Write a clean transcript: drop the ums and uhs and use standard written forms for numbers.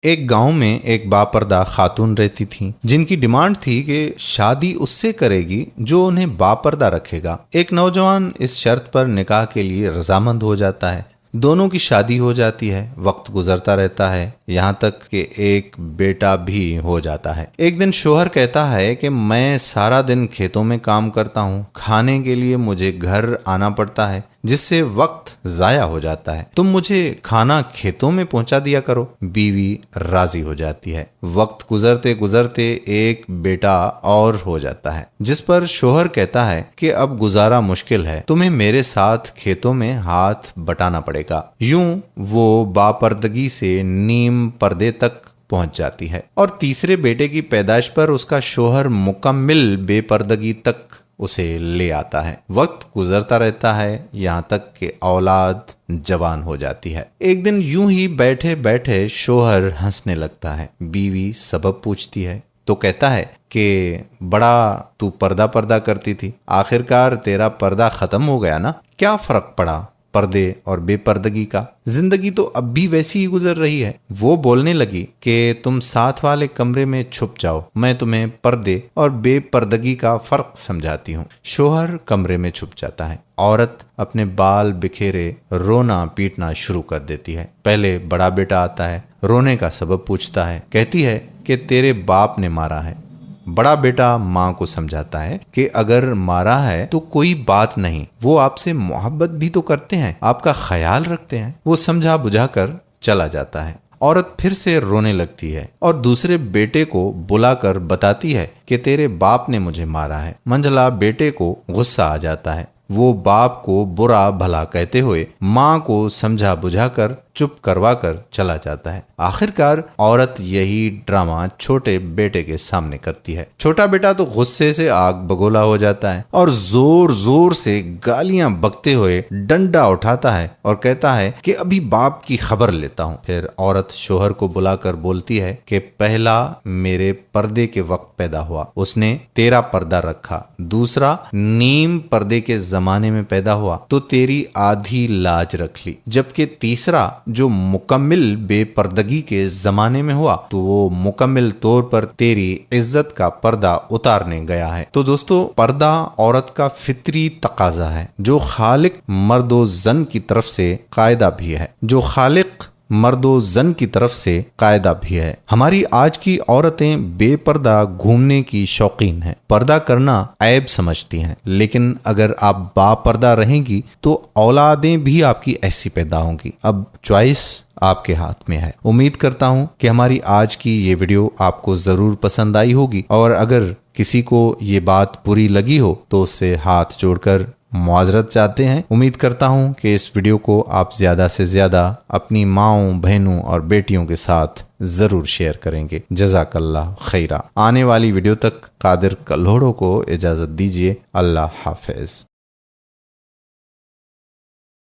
एक गांव में एक बापर्दा खातून रहती थी जिनकी डिमांड थी कि शादी उससे करेगी जो उन्हें बापर्दा रखेगा। एक नौजवान इस शर्त पर निकाह के लिए रजामंद हो जाता है। दोनों की शादी हो जाती है। वक्त गुजरता रहता है, यहाँ तक कि एक बेटा भी हो जाता है। एक दिन शोहर कहता है कि मैं सारा दिन खेतों में काम करता हूँ, खाने के लिए मुझे घर आना पड़ता है, जिससे वक्त जाया हो जाता है। तुम मुझे खाना खेतों में पहुंचा दिया करो। बीवी राजी हो जाती है। वक्त गुजरते गुजरते एक बेटा और हो जाता है, जिस पर शोहर कहता है कि अब गुजारा मुश्किल है, तुम्हें मेरे साथ खेतों में हाथ बटाना पड़ेगा। यूं वो बापर्दगी से नीम पर्दे तक पहुंच जाती है और तीसरे बेटे की पैदाइश पर उसका शोहर मुकम्मिल बेपर्दगी तक उसे ले आता है। वक्त गुजरता रहता है, यहाँ तक कि औलाद जवान हो जाती है। एक दिन यूं ही बैठे बैठे शोहर हंसने लगता है। बीवी सबब पूछती है तो कहता है कि बड़ा तू पर्दा पर्दा करती थी, आखिरकार तेरा पर्दा खत्म हो गया ना। क्या फर्क पड़ा पर्दे और बेपर्दगी का? जिंदगी तो अब भी वैसी ही गुजर रही है। वो बोलने लगी कि तुम साथ वाले कमरे में छुप जाओ, मैं तुम्हें पर्दे और बेपर्दगी का फर्क समझाती हूँ। शोहर कमरे में छुप जाता है। औरत अपने बाल बिखेरे रोना पीटना शुरू कर देती है। पहले बड़ा बेटा आता है, रोने का सबब पूछता है। कहती है कि तेरे बाप ने मारा है। बड़ा बेटा माँ को समझाता है कि अगर मारा है तो कोई बात नहीं, वो आपसे मोहब्बत भी तो करते हैं, आपका ख्याल रखते हैं। वो समझा बुझाकर चला जाता है। औरत फिर से रोने लगती है और दूसरे बेटे को बुलाकर बताती है कि तेरे बाप ने मुझे मारा है। मंझला बेटे को गुस्सा आ जाता है। वो बाप को बुरा भला कहते हुए माँ को समझा बुझाकर चुप करवा कर चला जाता है। आखिरकार औरत यही ड्रामा छोटे बेटे के सामने करती है। छोटा बेटा तो गुस्से से आग बगोला हो जाता है और जोर जोर से गालियां बकते हुए डंडा उठाता है और कहता है कि अभी बाप की खबर लेता हूँ। फिर औरत शोहर को बुलाकर बोलती है कि पहला मेरे पर्दे के वक्त पैदा हुआ, उसने तेरा पर्दा रखा। दूसरा नीम पर्दे के जमाने में पैदा हुआ तो तेरी आधी लाज रख ली। जबकि तीसरा जो मुकम्मिल बेपर्दगी के जमाने में हुआ तो वो मुकम्मिल तौर पर तेरी इज्जत का पर्दा उतारने गया है। तो दोस्तों, पर्दा औरत का फितरी तकाजा है, जो खालिक मर्दो जन की तरफ से कायदा भी है, मर्दो जन की तरफ से कायदा भी है। हमारी आज की औरतें बेपर्दा घूमने की शौकीन हैं, पर्दा करना ऐब समझती हैं। लेकिन अगर आप बापर्दा रहेंगी तो औलादें भी आपकी ऐसी पैदा होंगी। अब चॉइस आपके हाथ में है। उम्मीद करता हूं कि हमारी आज की ये वीडियो आपको जरूर पसंद आई होगी और अगर किसी को ये बात बुरी लगी हो तो उससे हाथ जोड़कर मुआजरत चाहते हैं। उम्मीद करता हूं कि इस वीडियो को आप ज्यादा से ज्यादा अपनी माओं, बहनों और बेटियों के साथ जरूर शेयर करेंगे। जज़ाकल्लाह खैरा। आने वाली वीडियो तक कादिर कल्होड़ो को इजाजत दीजिए। अल्लाह हाफिज।